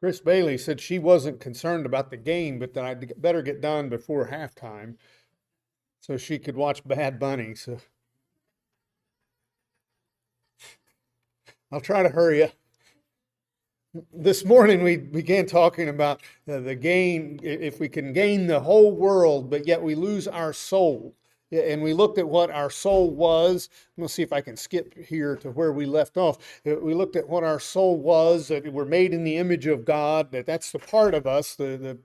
Chris Bailey said she wasn't concerned about the game, but that I'd better get done before halftime so she could watch Bad Bunny. So I'll try to hurry up. This morning we began talking about the gain, if we can gain the whole world, but yet we lose our soul. Yeah, and we looked at what our soul was. I'm going to see if I can skip here to where we left off. We looked at what our soul was, that we're made in the image of God, that's the part of us, the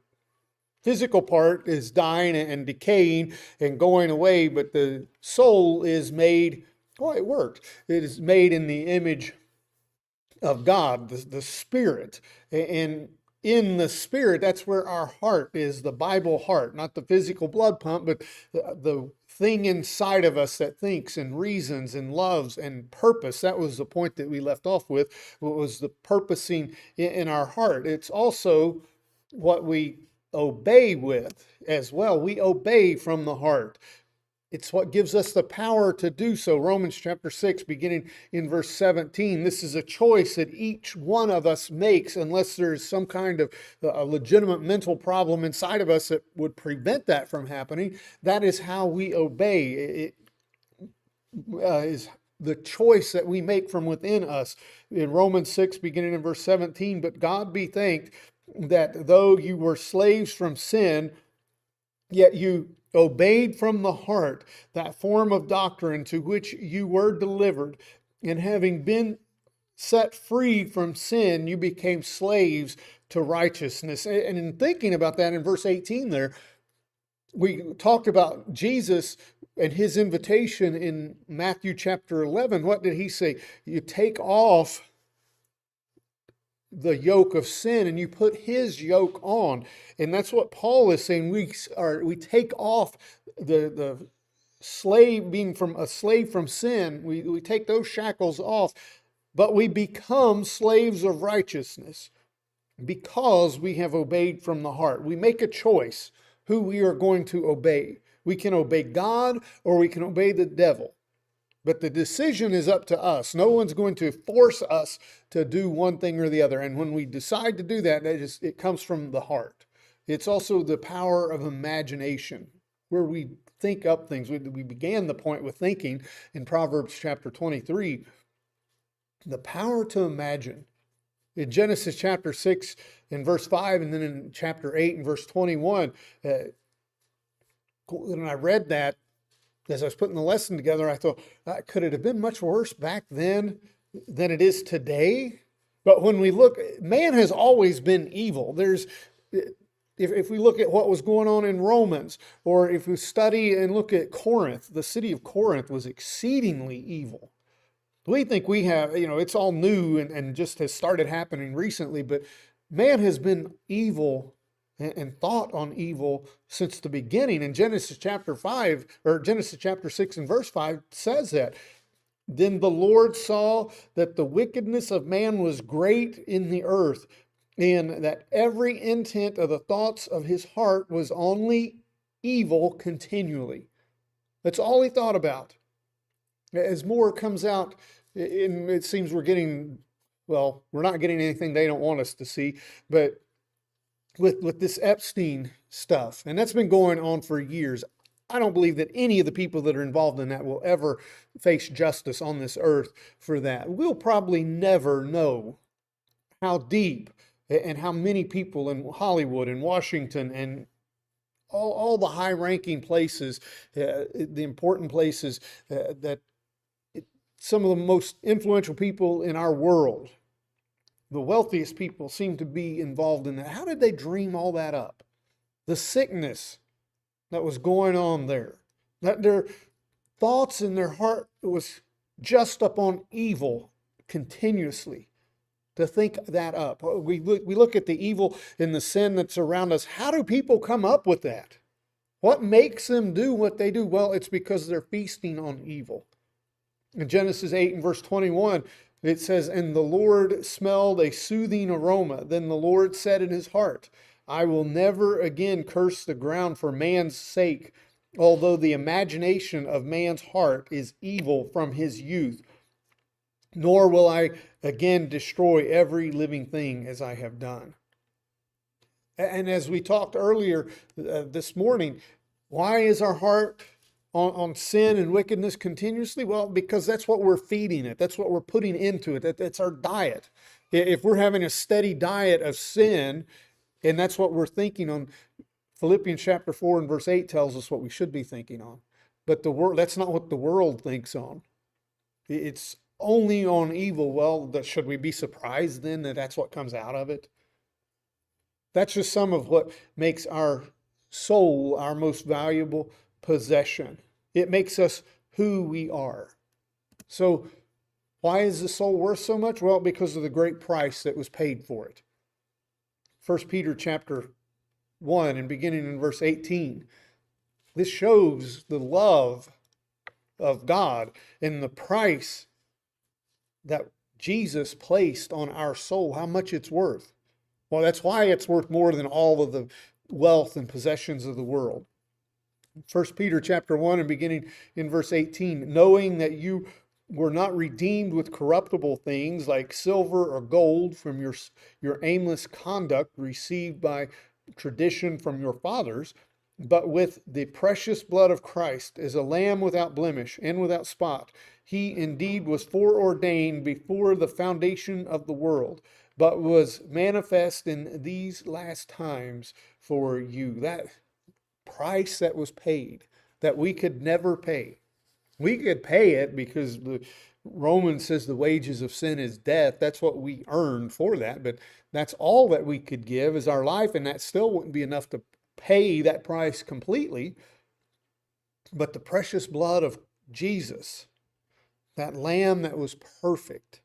physical part is dying and decaying and going away, but the soul is made, oh, it worked. It is made in the image of God, the Spirit. And in the Spirit, that's where our heart is, the Bible heart, not the physical blood pump, but the thing inside of us that thinks and reasons and loves and purpose. That was the point that we left off with, was the purposing in our heart. It's also what we obey with as well. We obey from the heart. It's what gives us the power to do so. Romans chapter 6, beginning in verse 17. This is a choice that each one of us makes, unless there's some kind of a legitimate mental problem inside of us that would prevent that from happening. That is how we obey. It is the choice that we make from within us. In Romans 6, beginning in verse 17, but God be thanked that though you were slaves from sin, yet you obeyed from the heart that form of doctrine to which you were delivered, and having been set free from sin, you became slaves to righteousness. And in thinking about that in verse 18 there, we talked about Jesus and his invitation in Matthew chapter 11. What did he say? You take off the yoke of sin and you put his yoke on. And that's what Paul is saying. We take off the slave, being from a slave from sin. We take those shackles off, but we become slaves of righteousness because we have obeyed from the heart. We make a choice who we are going to obey. We can obey God or we can obey the devil. But the decision is up to us. No one's going to force us to do one thing or the other. And when we decide to do that, it comes from the heart. It's also the power of imagination, where we think up things. We began the point with thinking in Proverbs chapter 23, the power to imagine. In Genesis chapter 6 and verse 5, and then in chapter 8 and verse 21, when I read that, as I was putting the lesson together, I thought, could it have been much worse back then than it is today? But when we look, man has always been evil. If we look at what was going on in Romans, or if we study and look at Corinth, the city of Corinth was exceedingly evil. We think we have, it's all new and just has started happening recently, but man has been evil and thought on evil since the beginning. And Genesis chapter 5, or Genesis chapter 6 and verse 5 says that. Then the Lord saw that the wickedness of man was great in the earth, and that every intent of the thoughts of his heart was only evil continually. That's all he thought about. As more comes out, it seems we're not getting anything they don't want us to see, but with this Epstein stuff, and that's been going on for years. I don't believe that any of the people that are involved in that will ever face justice on this earth for that. We'll probably never know how deep and how many people in Hollywood and Washington and all the high-ranking places, the important places, that some of the most influential people in our world, the wealthiest people, seem to be involved in that. How did they dream all that up? The sickness that was going on there, that their thoughts in their heart was just upon evil continuously. To think that up. We look at the evil and the sin that's around us. How do people come up with that? What makes them do what they do? Well, it's because they're feasting on evil. In Genesis 8 and verse 21, it says, and the Lord smelled a soothing aroma. Then the Lord said in his heart, I will never again curse the ground for man's sake, although the imagination of man's heart is evil from his youth. Nor will I again destroy every living thing as I have done. And as we talked earlier this morning, why is our heart on sin and wickedness continuously? Well, because that's what we're feeding it. That's what we're putting into it. That's our diet. If we're having a steady diet of sin, and that's what we're thinking on, Philippians chapter 4 and verse 8 tells us what we should be thinking on. But that's not what the world thinks on. It's only on evil. Well, should we be surprised then that that's what comes out of it? That's just some of what makes our soul our most valuable possession. It makes us who we are. So why is the soul worth so much? Well, because of the great price that was paid for it. 1 Peter chapter 1 and beginning in verse 18. This shows the love of God and the price that Jesus placed on our soul, how much it's worth. Well, that's why it's worth more than all of the wealth and possessions of the world. 1 Peter chapter 1 and beginning in verse 18, knowing that you were not redeemed with corruptible things like silver or gold from your aimless conduct received by tradition from your fathers, but with the precious blood of Christ as a lamb without blemish and without spot. He indeed was foreordained before the foundation of the world, but was manifest in these last times for you. That price that was paid, that we could never pay. We could pay it because the Romans says the wages of sin is death. That's what we earned for that. But that's all that we could give is our life, and that still wouldn't be enough to pay that price completely. But the precious blood of Jesus, that lamb that was perfect,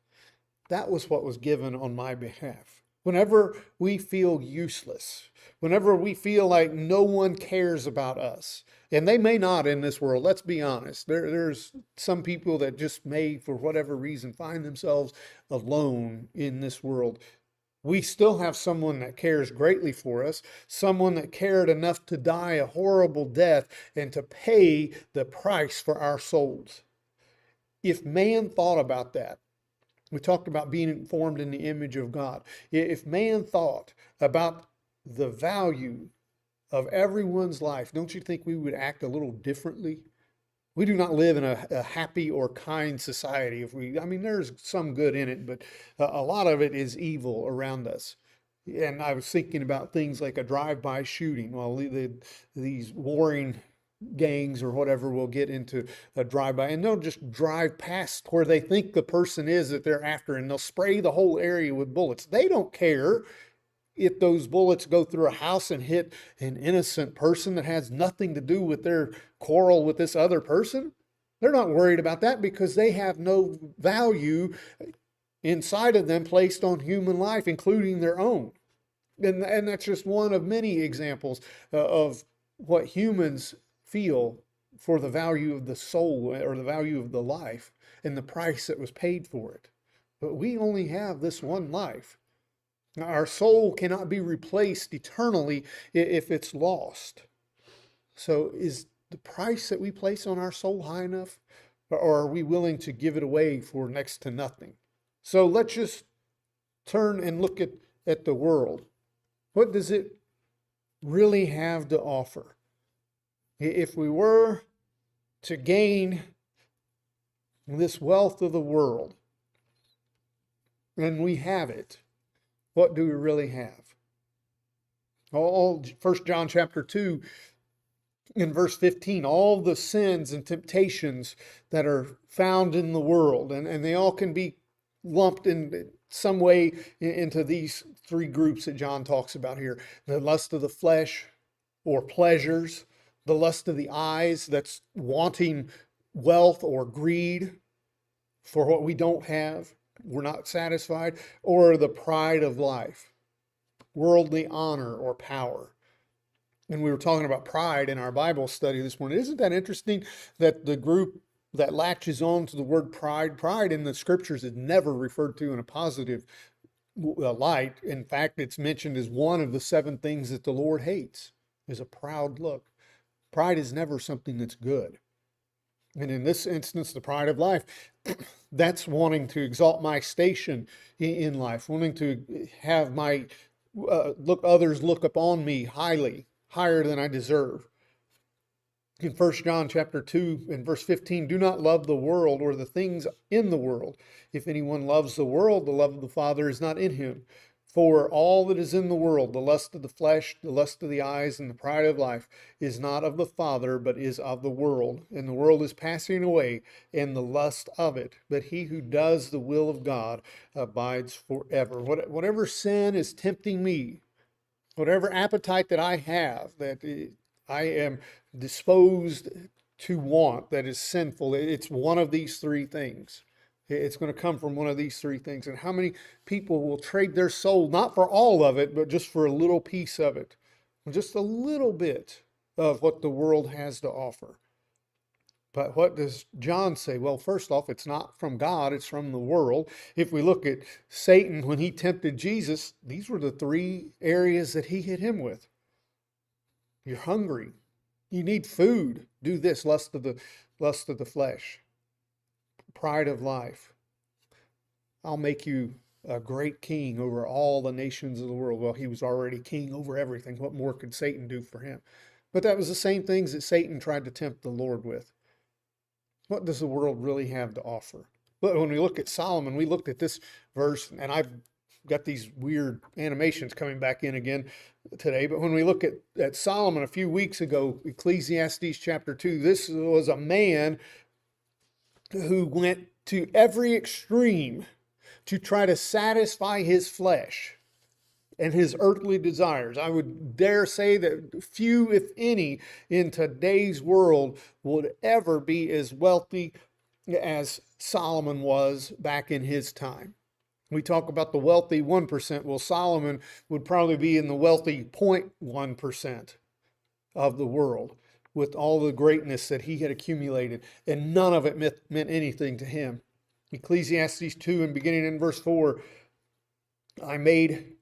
that was what was given on my behalf. Whenever we feel useless, whenever we feel like no one cares about us, and they may not in this world, let's be honest. There's some people that just may, for whatever reason, find themselves alone in this world. We still have someone that cares greatly for us, someone that cared enough to die a horrible death and to pay the price for our souls. If man thought about that, we talked about being formed in the image of God. If man thought about the value of everyone's life, don't you think we would act a little differently? We do not live in a happy or kind society. There's some good in it, but a lot of it is evil around us. And I was thinking about things like a drive-by shooting. Well, these warring gangs or whatever will get into a drive-by, and they'll just drive past where they think the person is that they're after, and they'll spray the whole area with bullets. They don't care if those bullets go through a house and hit an innocent person that has nothing to do with their quarrel with this other person. They're not worried about that because they have no value inside of them placed on human life, including their own. And that's just one of many examples of what humans feel for the value of the soul or the value of the life and the price that was paid for it. But we only have this one life. Our soul cannot be replaced eternally if it's lost. So is the price that we place on our soul high enough, or are we willing to give it away for next to nothing? So let's just turn and look at the world. What does it really have to offer? If we were to gain this wealth of the world, and we have it, what do we really have? 1 John chapter 2 in verse 15, all the sins and temptations that are found in the world, and they all can be lumped in some way into these three groups that John talks about here. The lust of the flesh or pleasures, the lust of the eyes, that's wanting wealth or greed for what we don't have, we're not satisfied, or the pride of life, worldly honor or power. And we were talking about pride in our Bible study this morning. Isn't that interesting that the group that latches on to the word pride in the scriptures is never referred to in a positive light. In fact, it's mentioned as one of the 7 things that the Lord hates, is a proud look. Pride is never something that's good. And in this instance, the pride of life, that's wanting to exalt my station in life, wanting to have my others look upon me highly, higher than I deserve. In 1 John chapter 2 and verse 15, do not love the world or the things in the world. If anyone loves the world, the love of the Father is not in him. For all that is in the world, the lust of the flesh, the lust of the eyes, and the pride of life, is not of the Father, but is of the world. And the world is passing away, and the lust of it. But he who does the will of God abides forever. Whatever sin is tempting me, whatever appetite that I have, that I am disposed to want, that is sinful, it's one of these three things. It's going to come from one of these three things. And how many people will trade their soul, not for all of it, but just for a little piece of it, just a little bit of what the world has to offer? But what does John say? Well, first off, it's not from God, it's from the world. If we look at Satan, when he tempted Jesus, these were the three areas that he hit him with. You're hungry. You need food. Do this, lust of the flesh, pride of life. I'll make you a great king over all the nations of the world. Well, he was already king over everything. What more could Satan do for him? But that was the same things that Satan tried to tempt the Lord with. What does the world really have to offer? But when we look at Solomon, we looked at this verse, and I've got these weird animations coming back in again today. But when we look at Solomon a few weeks ago, Ecclesiastes chapter 2, this was a man who went to every extreme to try to satisfy his flesh and his earthly desires. I would dare say that few, if any, in today's world would ever be as wealthy as Solomon was back in his time. We talk about the wealthy 1%. Well, Solomon would probably be in the wealthy 0.1% of the world with all the greatness that he had accumulated, and none of it meant anything to him. Ecclesiastes 2 and beginning in verse 4, I made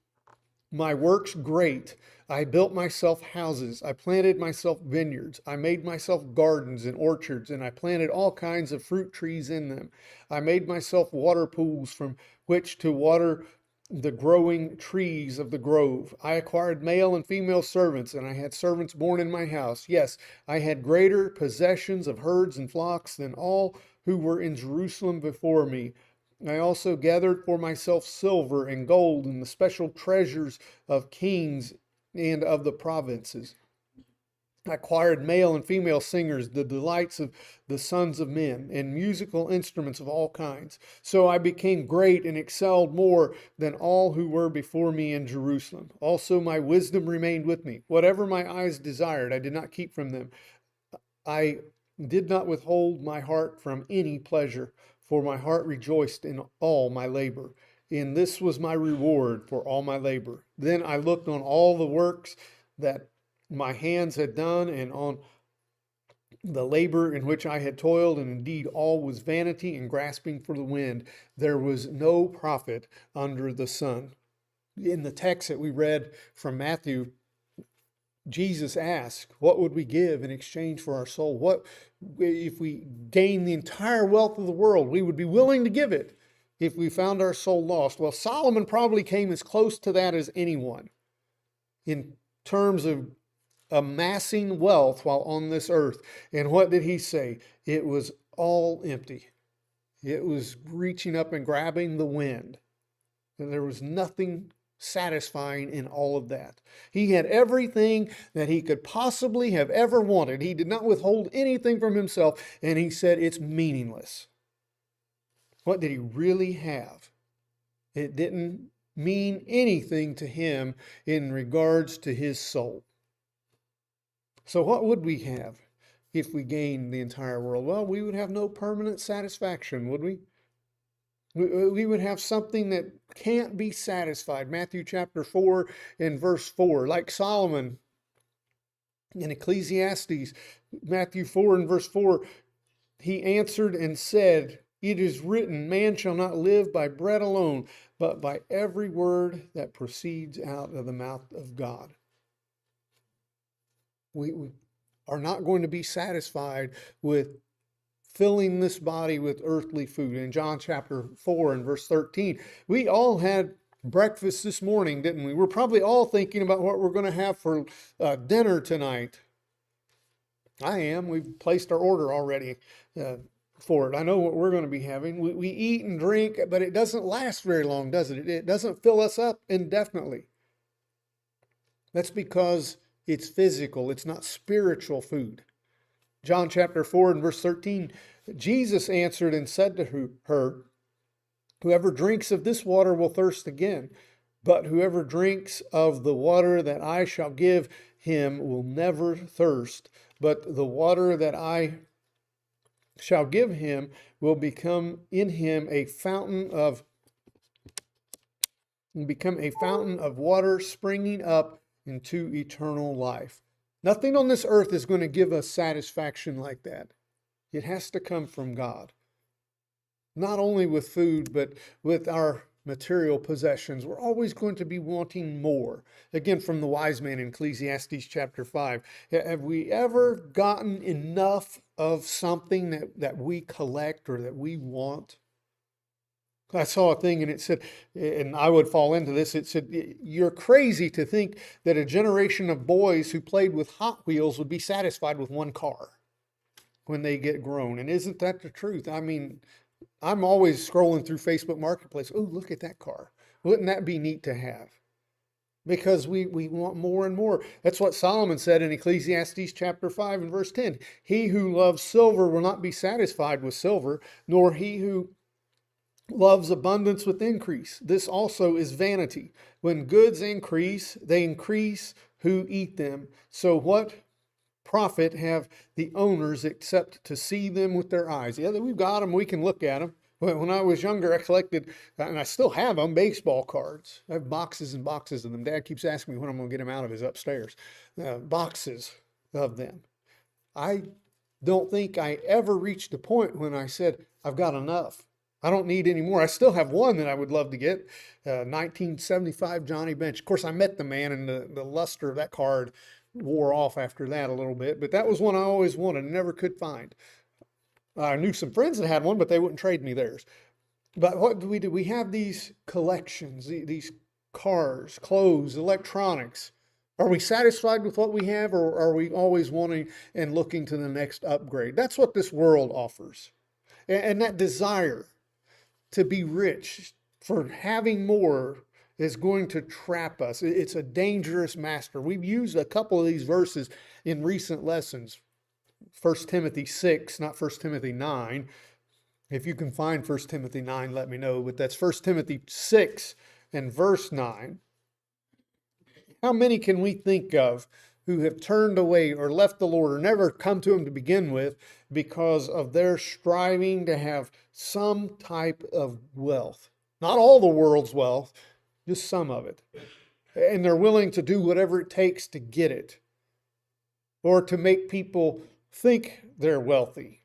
my works great. I built myself houses. I planted myself vineyards. I made myself gardens and orchards, and I planted all kinds of fruit trees in them. I made myself water pools from which to water the growing trees of the grove. I acquired male and female servants, and I had servants born in my house. Yes, I had greater possessions of herds and flocks than all who were in Jerusalem before me. I also gathered for myself silver and gold and the special treasures of kings and of the provinces. I acquired male and female singers, the delights of the sons of men, and musical instruments of all kinds. So I became great and excelled more than all who were before me in Jerusalem. Also my wisdom remained with me. Whatever my eyes desired, I did not keep from them. I did not withhold my heart from any pleasure, for my heart rejoiced in all my labor. And this was my reward for all my labor. Then I looked on all the works that my hands had done, and on the labor in which I had toiled, and indeed all was vanity and grasping for the wind. There was no profit under the sun. In the text that we read from Matthew, Jesus asked, what would we give in exchange for our soul? What if we gain the entire wealth of the world? We would be willing to give it if we found our soul lost. Well, Solomon probably came as close to that as anyone in terms of amassing wealth while on this earth. And what did he say? It was all empty. It was reaching up and grabbing the wind. And there was nothing satisfying in all of that. He had everything that he could possibly have ever wanted. He did not withhold anything from himself, and he said it's meaningless. What did he really have? It didn't mean anything to him in regards to his soul. So what would we have if we gained the entire world? Well, we would have no permanent satisfaction, would we? We would have something that can't be satisfied. Matthew chapter 4 and verse 4. Like Solomon in Ecclesiastes, Matthew 4 and verse 4, he answered and said, it is written, man shall not live by bread alone, but by every word that proceeds out of the mouth of God. We are not going to be satisfied with filling this body with earthly food. In John chapter 4 and verse 13, we all had breakfast this morning, didn't we? We're probably all thinking about what we're going to have for dinner tonight. I am. We've placed our order already for it. I know what we're going to be having. We eat and drink, but it doesn't last very long, does it? It doesn't fill us up indefinitely. That's because it's physical. It's not spiritual food. John chapter 4 and verse 13, Jesus answered and said to her, whoever drinks of this water will thirst again, but whoever drinks of the water that I shall give him will never thirst, but the water that I shall give him will become in him a fountain of water springing up into eternal life. Nothing on this earth is going to give us satisfaction like that. It has to come from God. Not only with food, but with our material possessions. We're always going to be wanting more. Again, from the wise man in Ecclesiastes chapter 5. Have we ever gotten enough of something that we collect or that we want? I saw a thing and it said, and I would fall into this, it said, you're crazy to think that a generation of boys who played with Hot Wheels would be satisfied with one car when they get grown. And isn't that the truth? I mean, I'm always scrolling through Facebook Marketplace. Oh, look at that car. Wouldn't that be neat to have? Because we want more and more. That's what Solomon said in Ecclesiastes chapter 5 and verse 10. He who loves silver will not be satisfied with silver, nor he who loves abundance with increase. This also is vanity. When goods increase, they increase who eat them. So what profit have the owners except to see them with their eyes? Yeah, we've got them. We can look at them. When I was younger, I collected, and I still have them, baseball cards. I have boxes and boxes of them. Dad keeps asking me when I'm going to get them out of his upstairs. Boxes of them. I don't think I ever reached a point when I said, I've got enough. I don't need any more. I still have one that I would love to get, 1975 Johnny Bench. Of course, I met the man, and the luster of that card wore off after that a little bit, but that was one I always wanted and never could find. I knew some friends that had one, but they wouldn't trade me theirs. But what do? We have these collections, these cars, clothes, electronics. Are we satisfied with what we have, or are we always wanting and looking to the next upgrade? That's what this world offers. And that desire to be rich, for having more, is going to trap us. It's a dangerous master. We've used a couple of these verses in recent lessons. 1 Timothy 6, not 1 Timothy 9. If you can find 1 Timothy 9, let me know. But that's 1 Timothy 6 and verse 9. How many can we think of who have turned away or left the Lord or never come to Him to begin with because of their striving to have some type of wealth? Not all the world's wealth, just some of it. And they're willing to do whatever it takes to get it, or to make people think they're wealthy.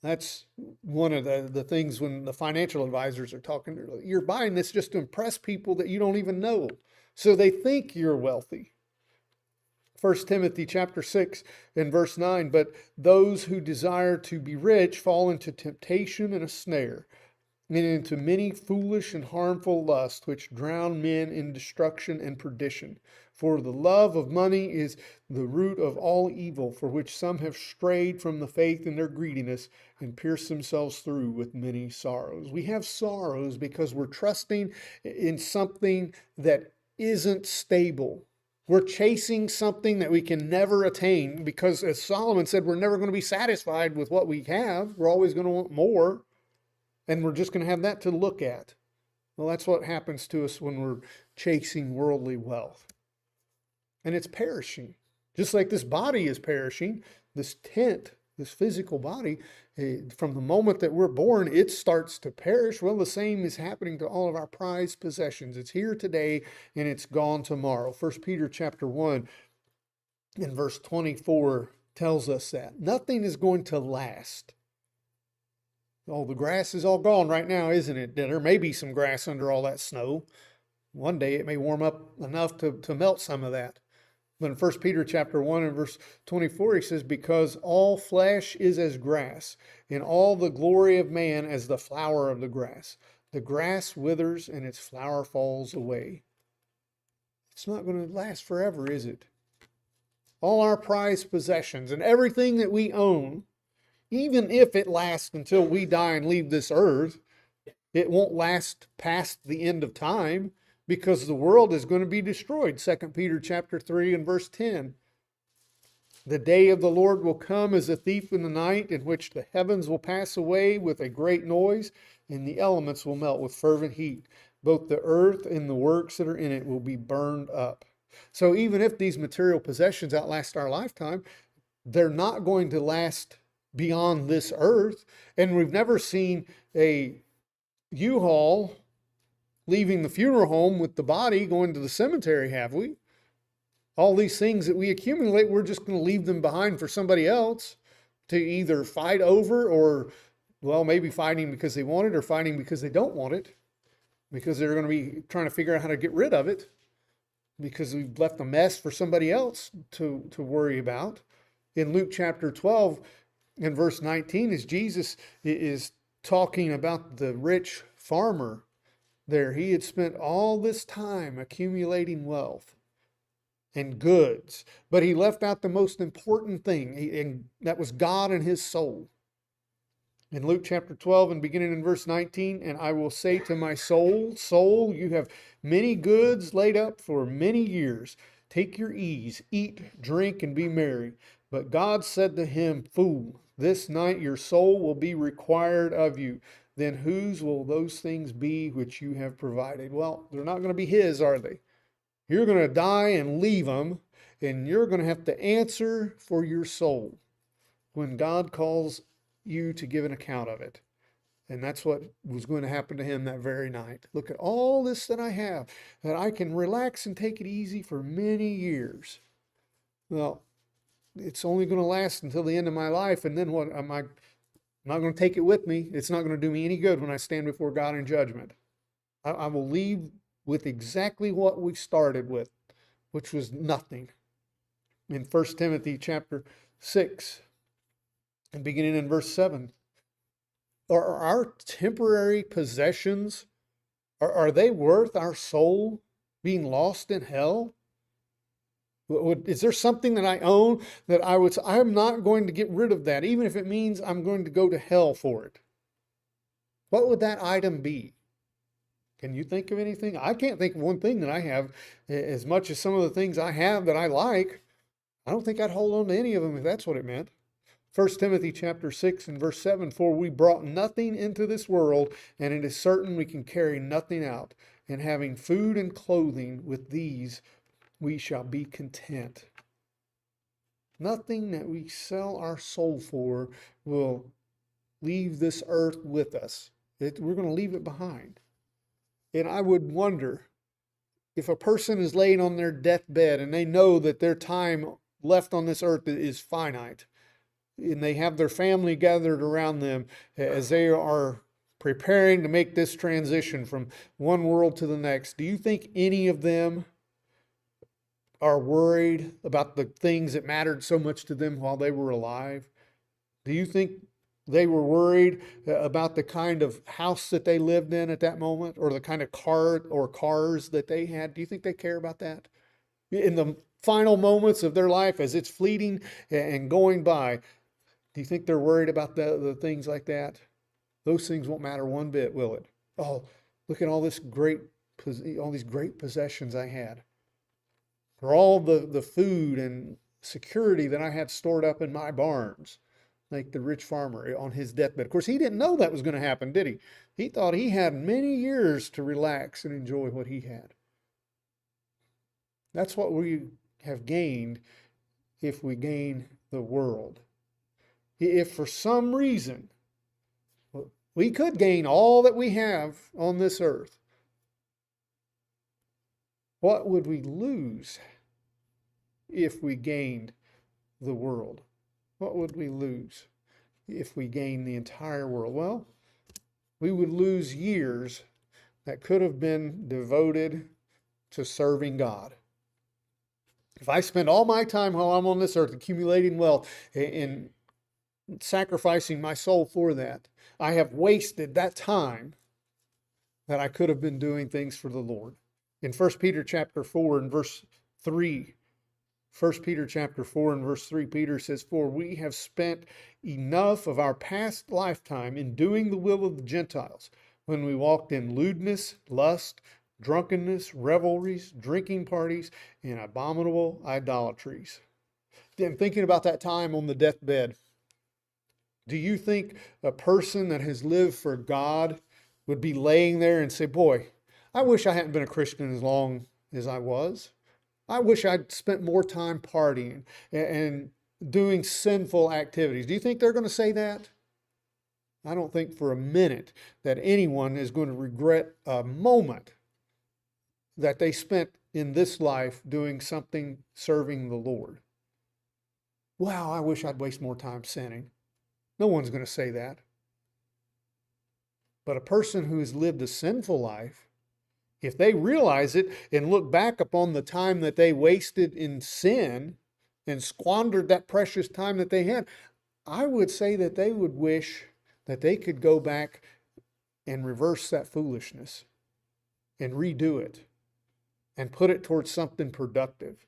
That's one of the things when the financial advisors are talking, you're buying this just to impress people that you don't even know, so they think you're wealthy. 1 Timothy chapter 6 and verse 9, but those who desire to be rich fall into temptation and a snare, and into many foolish and harmful lusts, which drown men in destruction and perdition. For the love of money is the root of all evil, for which some have strayed from the faith in their greediness and pierced themselves through with many sorrows. We have sorrows because we're trusting in something that isn't stable. We're chasing something that we can never attain because, as Solomon said, we're never going to be satisfied with what we have. We're always going to want more. And we're just going to have that to look at. Well, that's what happens to us when we're chasing worldly wealth. And it's perishing. Just like this body is perishing, this tent, this physical body, from the moment that we're born, it starts to perish. Well, the same is happening to all of our prized possessions. It's here today and it's gone tomorrow. 1 Peter chapter 1 and verse 24 tells us that. Nothing is going to last. Oh, the grass is all gone right now, isn't it? There may be some grass under all that snow. One day it may warm up enough to melt some of that. But in 1 Peter chapter 1 and verse 24, he says, because all flesh is as grass, and all the glory of man as the flower of the grass. The grass withers and its flower falls away. It's not going to last forever, is it? All our prized possessions and everything that we own, even if it lasts until we die and leave this earth, it won't last past the end of time, because the world is going to be destroyed. 2 Peter chapter 3 and verse 10. The day of the Lord will come as a thief in the night, in which the heavens will pass away with a great noise, and the elements will melt with fervent heat. Both the earth and the works that are in it will be burned up. So even if these material possessions outlast our lifetime, they're not going to last beyond this earth. And we've never seen a U-Haul leaving the funeral home with the body going to the cemetery, have we? All these things that we accumulate, we're just going to leave them behind for somebody else to either fight over, or, well, maybe fighting because they want it, or fighting because they don't want it, because they're going to be trying to figure out how to get rid of it, because we've left a mess for somebody else to worry about. In Luke chapter 12 and verse 19, as Jesus is talking about the rich farmer there, he had spent all this time accumulating wealth and goods, but he left out the most important thing, and that was God and his soul. In Luke chapter 12 and beginning in verse 19, and I will say to my soul, soul, you have many goods laid up for many years. Take your ease, eat, drink, and be merry. But God said to him, fool, this night your soul will be required of you. Then whose will those things be which you have provided? Well, they're not going to be his, are they? You're going to die and leave them, and you're going to have to answer for your soul when God calls you to give an account of it. And that's what was going to happen to him that very night. Look at all this that I have, that I can relax and take it easy for many years. Well, it's only going to last until the end of my life, and then what? I'm not going to take it with me. It's not going to do me any good when I stand before God in judgment. I will leave with exactly what we started with, which was nothing. In 1 Timothy chapter 6, and beginning in verse 7, are our temporary possessions, are they worth our soul being lost in hell? Is there something that I own that I'm not going to get rid of that, even if it means I'm going to go to hell for it? What would that item be? Can you think of anything? I can't think of one thing that I have. As much as some of the things I have that I like, I don't think I'd hold on to any of them if that's what it meant. 1 Timothy chapter 6 and verse 7, for we brought nothing into this world, and it is certain we can carry nothing out. And having food and clothing, with these we shall be content. Nothing that we sell our soul for will leave this earth with us. We're going to leave it behind. And I would wonder if a person is laying on their deathbed and they know that their time left on this earth is finite, and they have their family gathered around them as they are preparing to make this transition from one world to the next, do you think any of them are worried about the things that mattered so much to them while they were alive? Do you think they were worried about the kind of house that they lived in at that moment, or the kind of car or cars that they had? Do you think they care about that? In the final moments of their life, as it's fleeting and going by, do you think they're worried about the things like that? Those things won't matter one bit, will it? Oh, look at all these great possessions I had. Or all the food and security that I had stored up in my barns. Like the rich farmer on his deathbed. Of course, he didn't know that was going to happen, did he? He thought he had many years to relax and enjoy what he had. That's what we have gained if we gain the world. If for some reason we could gain all that we have on this earth, what would we lose if we gained the world? What would we lose if we gained the entire world? Well, we would lose years that could have been devoted to serving God. If I spend all my time while I'm on this earth accumulating wealth and sacrificing my soul for that, I have wasted that time that I could have been doing things for the Lord. In 1 Peter chapter 4 and verse 3, 1 Peter chapter 4 and verse 3, Peter says, "For we have spent enough of our past lifetime in doing the will of the Gentiles, when we walked in lewdness, lust, drunkenness, revelries, drinking parties, and abominable idolatries." Then thinking about that time on the deathbed, do you think a person that has lived for God would be laying there and say, "Boy, I wish I hadn't been a Christian as long as I was. I wish I'd spent more time partying and doing sinful activities"? Do you think they're going to say that? I don't think for a minute that anyone is going to regret a moment that they spent in this life doing something serving the Lord. Wow, I wish I'd waste more time sinning. No one's going to say that. But a person who has lived a sinful life, if they realize it and look back upon the time that they wasted in sin and squandered that precious time that they had, I would say that they would wish that they could go back and reverse that foolishness and redo it and put it towards something productive.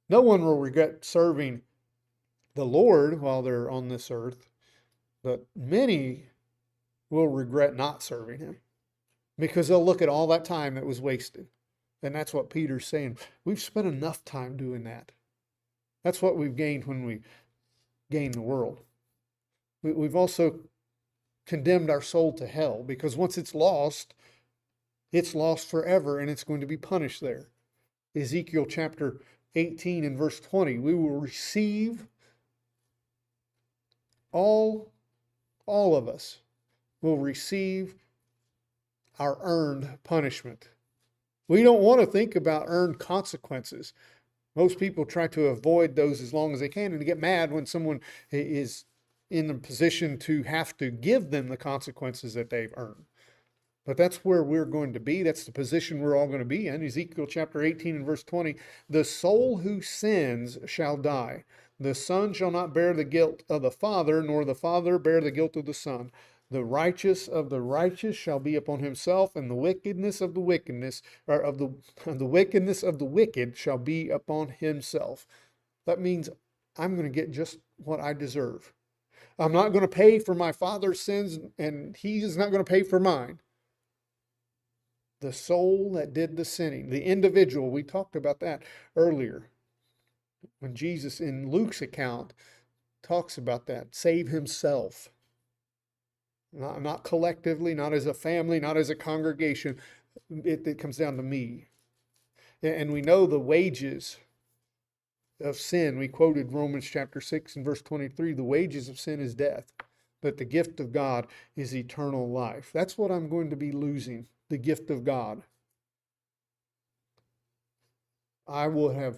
No one will regret serving the Lord while they're on this earth, but many will regret not serving him because they'll look at all that time that was wasted. And that's what Peter's saying. We've spent enough time doing that. That's what we've gained when we gain the world. We've also condemned our soul to hell, because once it's lost forever and it's going to be punished there. Ezekiel chapter 18 and verse 20, we will receive all of us will receive our earned punishment. We don't want to think about earned consequences. Most people try to avoid those as long as they can and get mad when someone is in a position to have to give them the consequences that they've earned. But that's where we're going to be. That's the position we're all going to be in. Ezekiel chapter 18 and verse 20, "The soul who sins shall die. The son shall not bear the guilt of the father, nor the father bear the guilt of the son. The righteous of the righteous shall be upon himself, and the wickedness of the wickedness, or of the wickedness of the wicked shall be upon himself." That means I'm going to get just what I deserve. I'm not going to pay for my father's sins, and he is not going to pay for mine. The soul that did the sinning, the individual, we talked about that earlier. When Jesus in Luke's account talks about that, save himself. Not collectively, not as a family, not as a congregation. It comes down to me. And we know the wages of sin. We quoted Romans chapter 6 and verse 23. The wages of sin is death, but the gift of God is eternal life. That's what I'm going to be losing, the gift of God. I will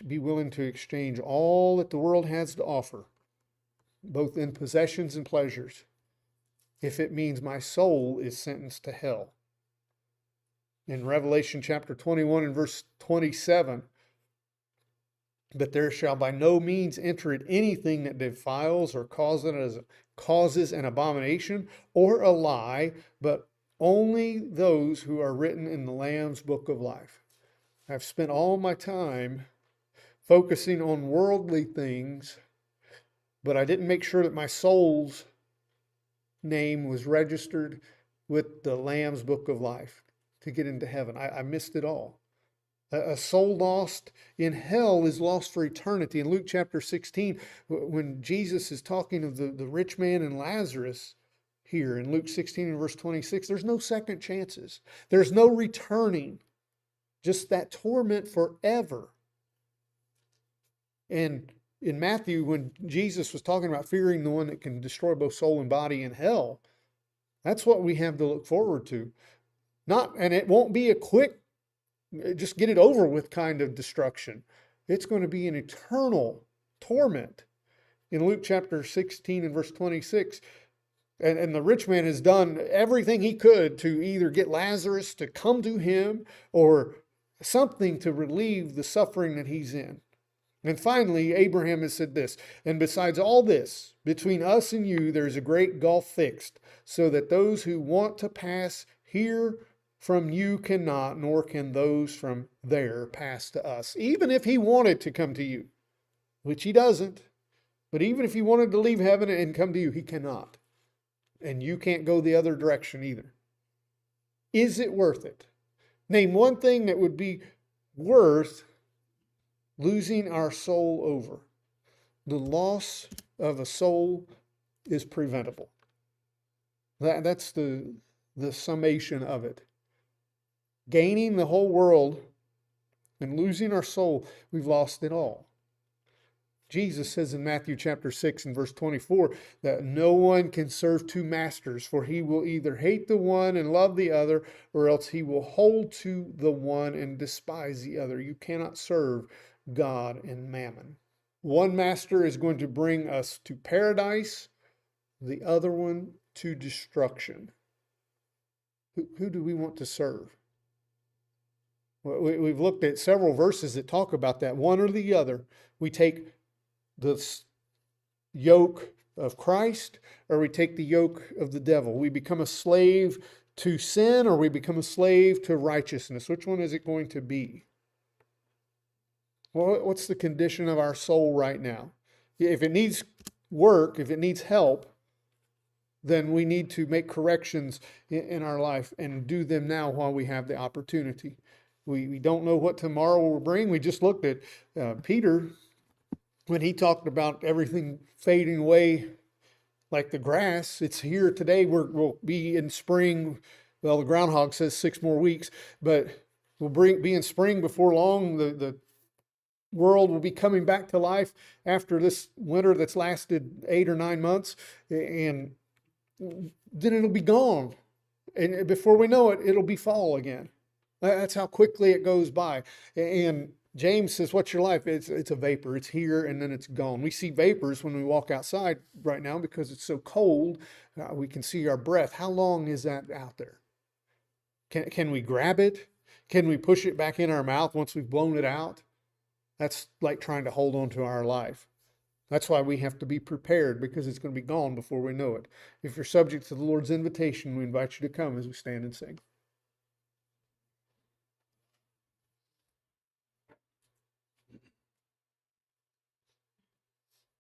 be willing to exchange all that the world has to offer, both in possessions and pleasures, if it means my soul is sentenced to hell. In Revelation chapter 21 and verse 27, "But there shall by no means enter it anything that defiles or causes an abomination or a lie, but only those who are written in the Lamb's book of life." I've spent all my time focusing on worldly things, but I didn't make sure that my soul's name was registered with the Lamb's book of life to get into heaven. I missed it all. A soul lost in hell is lost for eternity. In Luke chapter 16, when Jesus is talking of the rich man and Lazarus here in Luke 16 and verse 26, there's no second chances. There's no returning. Just that torment forever. And in Matthew, when Jesus was talking about fearing the one that can destroy both soul and body in hell, that's what we have to look forward to. And it won't be a quick, just get it over with kind of destruction. It's going to be an eternal torment. In Luke chapter 16 and verse 26, and the rich man has done everything he could to either get Lazarus to come to him or something to relieve the suffering that he's in. And finally, Abraham has said this, "And besides all this, between us and you, there's a great gulf fixed, so that those who want to pass here from you cannot, nor can those from there pass to us. Even if he wanted to come to you, which he doesn't, but even if he wanted to leave heaven and come to you, he cannot. And you can't go the other direction either. Is it worth it? Name one thing that would be worth losing our soul over. The loss of a soul is preventable. That's the summation of it. Gaining the whole world and losing our soul, we've lost it all. Jesus says in Matthew chapter 6 and verse 24 that no one can serve two masters, for he will either hate the one and love the other, or else he will hold to the one and despise the other. You cannot serve God and mammon. One master is going to bring us to paradise, the other one to destruction. Who do we want to serve? We've looked at several verses that talk about that, one or the other. We take the yoke of Christ, or we take the yoke of the devil. We become a slave to sin, or we become a slave to righteousness. Which one is it going to be? Well, what's the condition of our soul right now? If it needs work, if it needs help, then we need to make corrections in our life and do them now while we have the opportunity. We don't know what tomorrow will bring. We just looked at Peter when he talked about everything fading away like the grass. It's here today. We'll be in spring. Well, the groundhog says 6 more weeks, but we'll be in spring before long. The world will be coming back to life after this winter that's lasted 8 or 9 months, and then it'll be gone. And before we know it, it'll be fall again. That's how quickly it goes by. And James says, what's your life? It's a vapor. It's here and then it's gone. We see vapors when we walk outside right now because it's so cold. We can see our breath. How long is that out there? Can we grab it? Can we push it back in our mouth once we've blown it out? That's like trying to hold on to our life. That's why we have to be prepared, because it's going to be gone before we know it. If you're subject to the Lord's invitation, we invite you to come as we stand and sing.